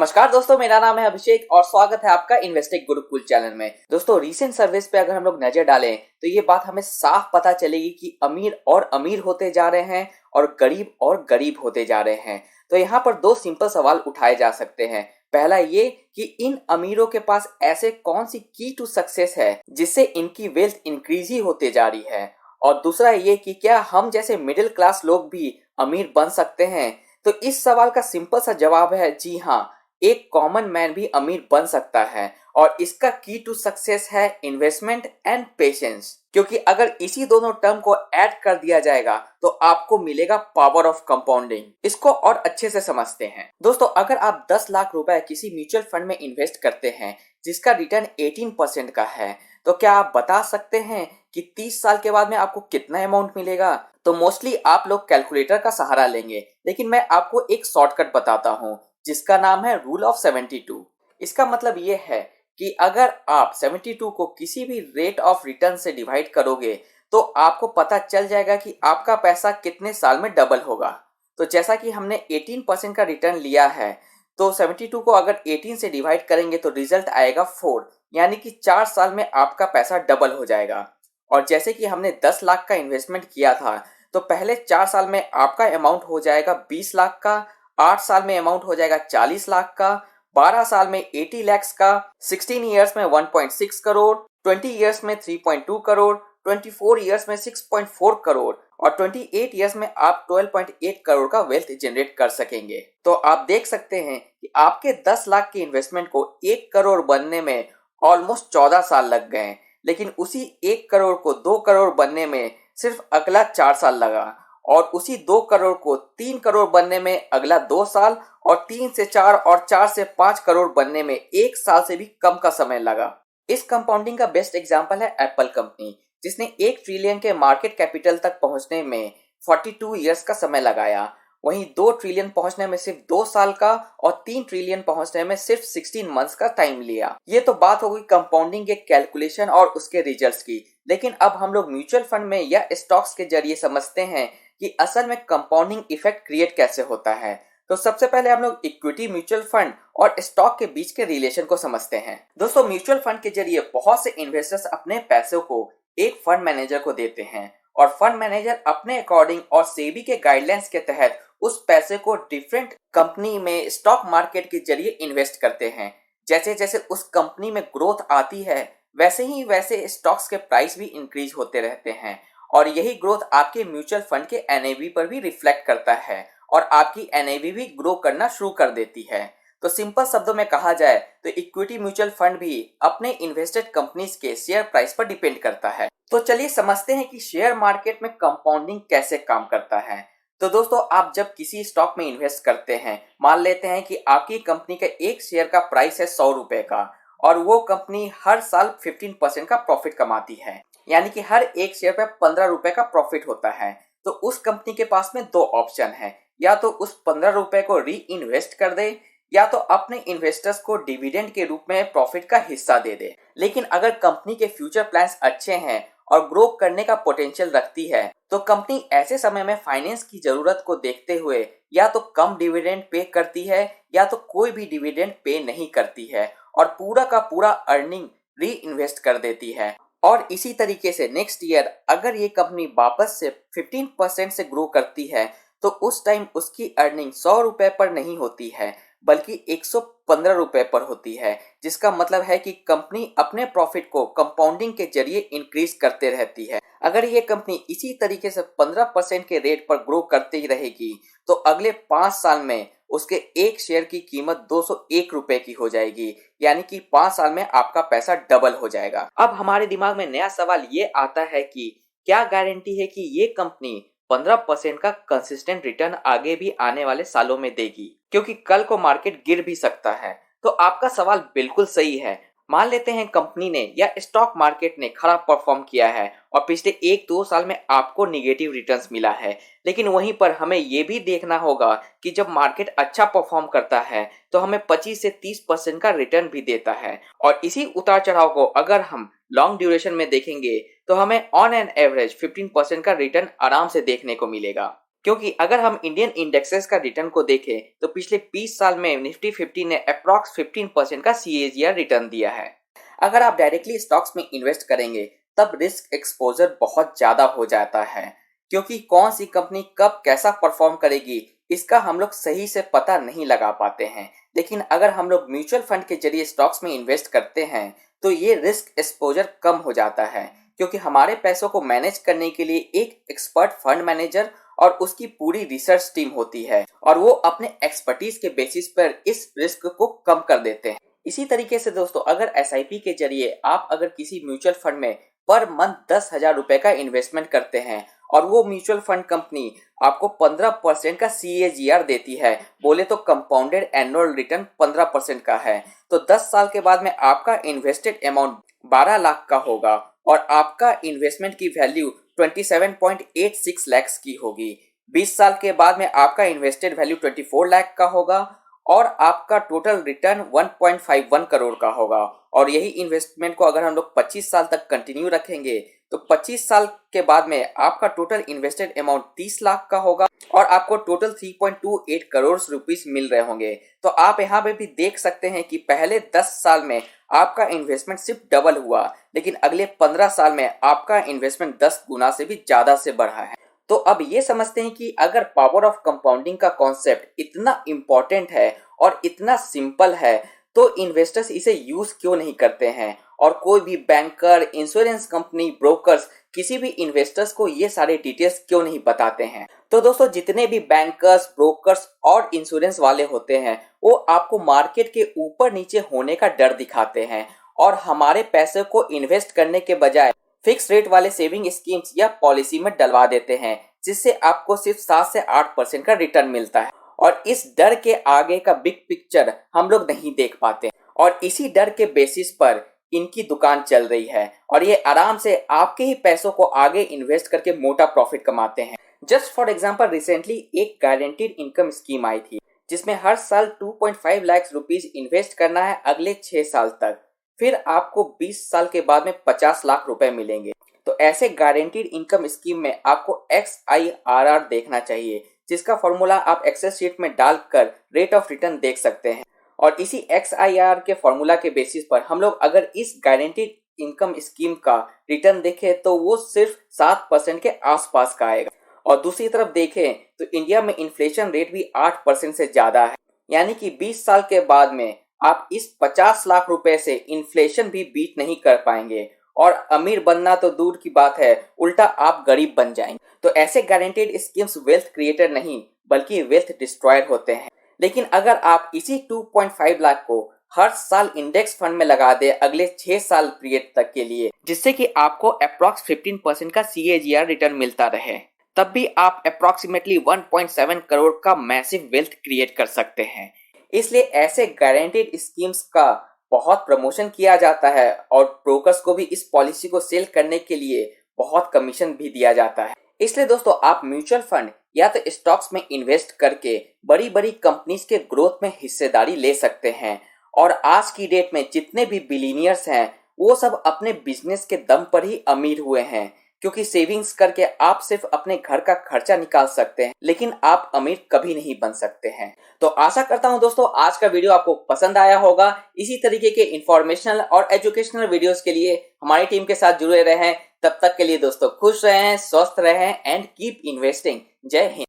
नमस्कार दोस्तों, मेरा नाम है अभिषेक और स्वागत है आपका इन्वेस्टिंग गुरुकुल चैनल में। दोस्तों, रीसेंट सर्विस पे अगर हम लोग नजर डालें तो ये बात हमें साफ पता चलेगी कि अमीर और अमीर होते जा रहे हैं और गरीब होते जा रहे हैं। तो यहाँ पर दो सिंपल सवाल उठाए जा सकते हैं। पहला ये कि इन अमीरों के पास ऐसे कौन सी की टू सक्सेस है जिससे इनकी वेल्थ इंक्रीज ही होते जा रही है, और दूसरा ये कि क्या हम जैसे मिडिल क्लास लोग भी अमीर बन सकते हैं। तो इस सवाल का सिंपल सा जवाब है जी हाँ, एक कॉमन मैन भी अमीर बन सकता है, और इसका की टू सक्सेस है इन्वेस्टमेंट एंड पेशेंस। क्योंकि अगर इसी दोनों टर्म को ऐड कर दिया जाएगा तो आपको मिलेगा पावर ऑफ कंपाउंडिंग। इसको और अच्छे से समझते हैं। दोस्तों, अगर आप 10 लाख रुपए किसी म्यूचुअल फंड में इन्वेस्ट करते हैं जिसका रिटर्न 18% का है, तो क्या आप बता सकते हैं कि 30 साल के बाद में आपको कितना अमाउंट मिलेगा? तो मोस्टली आप लोग कैलकुलेटर का सहारा लेंगे, लेकिन मैं आपको एक शॉर्टकट बताता हूँ जिसका नाम है रूल ऑफ 72। इसका मतलब ये है कि अगर आप 72 को किसी भी रेट ऑफ रिटर्न से डिवाइड करोगे तो आपको पता चल जाएगा कि आपका पैसा कितने साल में डबल होगा। तो जैसा कि हमने 18% का रिटर्न लिया है, तो 72 को अगर 18 से डिवाइड करेंगे तो रिजल्ट आएगा 4, यानी कि 4 साल में आपका पैसा डबल हो जाएगा। और जैसे कि हमने 10 लाख का इन्वेस्टमेंट किया था, तो पहले 4 साल में आपका अमाउंट हो जाएगा 20 लाख का, 8 साल में अमाउंट हो जाएगा 40 लाख का, 12 साल में 80 लाख का, 16 ईयर्स में 1.6 करोड़, 20 ईयर्स में 3.2 करोड़, 24 ईयर्स में 6.4 करोड़, और 28 ईयर्स में आप 12.8 करोड़ का वेल्थ जनरेट कर सकेंगे। तो आप देख सकते हैं कि आपके 10 लाख के इन्वेस्टमेंट को 1 करोड़ बनने में ऑलमोस्ट 14 साल लग गए, लेकिन उसी 1 करोड़ को 2 करोड़ बनने में सिर्फ अगला 4 साल लगा, और उसी 2 करोड़ को 3 करोड़ बनने में अगला 2 साल, और 3 से 4 और 4 से 5 करोड़ बनने में 1 साल से भी कम का समय लगा। इस कंपाउंडिंग का बेस्ट एग्जांपल है एप्पल कंपनी, जिसने 1 ट्रिलियन के मार्केट कैपिटल तक पहुंचने में 42 इयर्स का समय लगाया। वहीं 2 ट्रिलियन पहुंचने में सिर्फ 2 साल का, और 3 ट्रिलियन पहुंचने में सिर्फ 16 मंथ्स का टाइम लिया। ये तो बात हो गई कंपाउंडिंग के कैलकुलेशन और उसके रिजल्ट्स की, लेकिन अब हम लोग म्यूचुअल फंड में या स्टॉक्स के जरिए समझते हैं कि असल में कंपाउंडिंग इफेक्ट क्रिएट कैसे होता है। तो सबसे पहले हम लोग इक्विटी म्यूचुअल फंड और स्टॉक के बीच के रिलेशन को समझते हैं। दोस्तों, म्यूचुअल फंड के जरिए बहुत से इन्वेस्टर्स अपने पैसों को एक फंड मैनेजर को देते हैं, और फंड मैनेजर अपने अकॉर्डिंग और सेबी के गाइडलाइंस के तहत उस पैसे को डिफरेंट कंपनी में स्टॉक मार्केट के जरिए इन्वेस्ट करते हैं। जैसे जैसे उस कंपनी में ग्रोथ आती है, वैसे ही वैसे स्टॉक्स के प्राइस भी इंक्रीज होते रहते हैं, और यही ग्रोथ आपके म्यूचुअल फंड के एनएवी पर भी रिफ्लेक्ट करता है, और आपकी एनएवी भी ग्रो करना शुरू कर देती है। तो सिंपल शब्दों में कहा जाए तो इक्विटी म्यूचुअल फंड भी अपने इन्वेस्टेड कंपनीज के शेयर प्राइस पर डिपेंड करता है। तो चलिए समझते हैं कि शेयर मार्केट में कंपाउंडिंग कैसे काम करता है। तो दोस्तों, आप जब किसी स्टॉक में इन्वेस्ट करते हैं, मान लेते हैं कि आपकी कंपनी का एक शेयर का प्राइस है 100 रुपए का, और वो कंपनी हर साल 15% का प्रॉफिट कमाती है, यानी कि हर एक शेयर पे 15 रुपए का प्रॉफिट होता है। तो उस कंपनी के पास में 2 ऑप्शन है, या तो उस 15 रुपए को री इन्वेस्ट कर दे, या तो अपने इन्वेस्टर्स को डिविडेंड के रूप में प्रॉफिट का हिस्सा दे दे। लेकिन अगर कंपनी के फ्यूचर प्लान्स अच्छे हैं और ग्रो करने का पोटेंशियल रखती है, तो कंपनी ऐसे समय में फाइनेंस की जरूरत को देखते हुए या तो कम डिविडेंड पे करती है, या तो कोई भी डिविडेंड पे नहीं करती है, और पूरा का पूरा अर्निंग री इन्वेस्ट कर देती है। और इसी तरीके से नेक्स्ट ईयर अगर ये कंपनी वापस से 15% से ग्रो करती है, तो उस टाइम उसकी अर्निंग 100 रुपए पर नहीं होती है, बल्कि 115 रुपए पर होती है। जिसका मतलब है कि कंपनी अपने प्रॉफिट को कंपाउंडिंग के जरिए इंक्रीज करते रहती है। अगर ये कंपनी इसी तरीके से 15% के रेट पर ग्रो करती रहेगी, तो अगले 5 साल में उसके एक शेयर की कीमत 201 रुपए की हो जाएगी, यानी कि 5 साल में आपका पैसा डबल हो जाएगा। अब हमारे दिमाग में नया सवाल ये आता है कि क्या गारंटी है कि ये कंपनी 15% का कंसिस्टेंट रिटर्न आगे भी आने वाले सालों में देगी, क्योंकि कल को मार्केट गिर भी सकता है। तो आपका सवाल बिल्कुल सही है। मान लेते हैं कंपनी ने या स्टॉक मार्केट ने खराब परफॉर्म किया है और पिछले 1-2 साल में आपको निगेटिव रिटर्न्स मिला है, लेकिन वहीं पर हमें ये भी देखना होगा कि जब मार्केट अच्छा परफॉर्म करता है तो हमें 25 से 30% का रिटर्न भी देता है। और इसी उतार चढ़ाव को अगर हम लॉन्ग ड्यूरेशन में देखेंगे तो हमें ऑन एन एवरेज 15% का रिटर्न आराम से देखने को मिलेगा। क्योंकि अगर हम इंडियन इंडेक्सेस का रिटर्न को देखें तो पिछले 20 साल में निफ्टी 50 ने अप्रॉक्स 15% का CAGR रिटर्न दिया है। अगर आप डायरेक्टली स्टॉक्स में इन्वेस्ट करेंगे तब रिस्क एक्सपोजर बहुत ज्यादा हो जाता है, क्योंकि कौन सी कंपनी कब कैसा परफॉर्म करेगी इसका हम लोग सही से पता नहीं लगा पाते हैं। लेकिन अगर हम लोग म्यूचुअल फंड के जरिए स्टॉक्स में इन्वेस्ट करते हैं तो ये रिस्क एक्सपोजर कम हो जाता है, क्योंकि हमारे पैसों को मैनेज करने के लिए एक एक्सपर्ट फंड मैनेजर और उसकी पूरी रिसर्च टीम होती है और वो अपने एक्सपर्टीज के बेसिस पर इस रिस्क को कम कर देते हैं। इसी तरीके से दोस्तों, अगर SIP के जरिए आप अगर किसी म्यूचुअल फंड में पर मंथ 10,000 रुपए का इन्वेस्टमेंट करते हैं और वो म्यूचुअल फंड कंपनी आपको 15% का CAGR देती है, बोले तो कंपाउंडेड एनुअल रिटर्न 15% का है, तो 10 साल के बाद में आपका इन्वेस्टेड अमाउंट 12 लाख का होगा और आपका इन्वेस्टमेंट की वैल्यू 27.86 लाख की होगी। 20 साल के बाद में आपका इन्वेस्टेड वैल्यू 24 लाख का होगा और आपका टोटल रिटर्न 1.51 करोड़ का होगा। और यही इन्वेस्टमेंट को अगर हम लोग 25 साल तक कंटिन्यू रखेंगे तो 25 साल के बाद में आपका टोटल इन्वेस्टेड अमाउंट 30 लाख का होगा और आपको टोटल 3.28 करोड़ रुपीस मिल रहे होंगे। तो आप यहाँ पे भी देख सकते हैं कि पहले 10 साल में आपका इन्वेस्टमेंट सिर्फ डबल हुआ, लेकिन अगले 15 साल में आपका इन्वेस्टमेंट 10 गुना से भी ज्यादा से बढ़ा है। तो अब ये समझते हैं कि अगर पावर ऑफ कंपाउंडिंग का कॉन्सेप्ट इतना इम्पोर्टेंट है और इतना सिंपल है तो इन्वेस्टर्स इसे यूज क्यों नहीं करते हैं और कोई भी बैंकर, इंश्योरेंस कंपनी, ब्रोकर्स किसी भी इन्वेस्टर्स को ये सारे डिटेल्स क्यों नहीं बताते हैं। तो दोस्तों, जितने भी बैंकर्स, ब्रोकर्स और इंश्योरेंस वाले होते हैं वो आपको मार्केट के ऊपर नीचे होने का डर दिखाते हैं और हमारे पैसे को इन्वेस्ट करने के बजाय फिक्स रेट वाले सेविंग स्कीम्स या पॉलिसी में डलवा देते हैं, जिससे आपको सिर्फ 7 से 8% का रिटर्न मिलता है और इस डर के आगे का बिग पिक्चर हम लोग नहीं देख पाते और इसी डर के बेसिस पर इनकी दुकान चल रही है और ये आराम से आपके ही पैसों को आगे इन्वेस्ट करके मोटा प्रॉफिट कमाते हैं। जस्ट फॉर एग्जांपल, रिसेंटली एक गारंटीड इनकम स्कीम आई थी जिसमें हर साल 2.5 लाख रुपीस इन्वेस्ट करना है अगले 6 साल तक, फिर आपको 20 साल के बाद में 50 लाख रुपए मिलेंगे। तो ऐसे गारंटीड इनकम स्कीम में आपको XIRR देखना चाहिए, जिसका फॉर्मूला आप एक्सेल शीट में डालकर रेट ऑफ रिटर्न देख सकते हैं और इसी XIRR के फॉर्मूला के बेसिस पर हम लोग अगर इस गारंटीड इनकम स्कीम का रिटर्न देखें तो वो सिर्फ 7% के आसपास का आएगा। और दूसरी तरफ देखें तो इंडिया में इन्फ्लेशन रेट भी 8% से ज्यादा है, यानी कि 20 साल के बाद में आप इस 50 लाख रुपए से इन्फ्लेशन भी बीट नहीं कर पाएंगे और अमीर बनना तो दूर की बात है, उल्टा आप गरीब बन जाएंगे। तो ऐसे गारंटीड स्कीम्स वेल्थ क्रिएटर नहीं बल्कि वेल्थ डिस्ट्रॉयर होते हैं। लेकिन अगर आप इसी 2.5 लाख को हर साल इंडेक्स फंड में लगा दे अगले 6 साल पीरियड तक के लिए, जिससे कि आपको अप्रॉक्स 15% का CAGR रिटर्न मिलता रहे, तब भी आप अप्रॉक्सीमेटली 1.7 करोड़ का मैसिव वेल्थ क्रिएट कर सकते हैं। इसलिए ऐसे गारंटीड स्कीम्स का बहुत प्रमोशन किया जाता है और ब्रोकर्स को भी इस पॉलिसी को सेल करने के लिए बहुत कमीशन भी दिया जाता है। इसलिए दोस्तों, आप म्यूचुअल फंड या तो स्टॉक्स में इन्वेस्ट करके बड़ी बड़ी कंपनीज के ग्रोथ में हिस्सेदारी ले सकते हैं और आज की डेट में जितने भी बिलीनियर्स हैं वो सब अपने बिजनेस के दम पर ही अमीर हुए हैं, क्योंकि सेविंग्स करके आप सिर्फ अपने घर का खर्चा निकाल सकते हैं लेकिन आप अमीर कभी नहीं बन सकते हैं। तो आशा करता हूं दोस्तों आज का वीडियो आपको पसंद आया होगा। इसी तरीके के इंफॉर्मेशनल और एजुकेशनल वीडियोस के लिए हमारी टीम के साथ जुड़े रहें। तब तक के लिए दोस्तों खुश रहें, स्वस्थ रहें एंड कीप इन्वेस्टिंग। जय हिंद।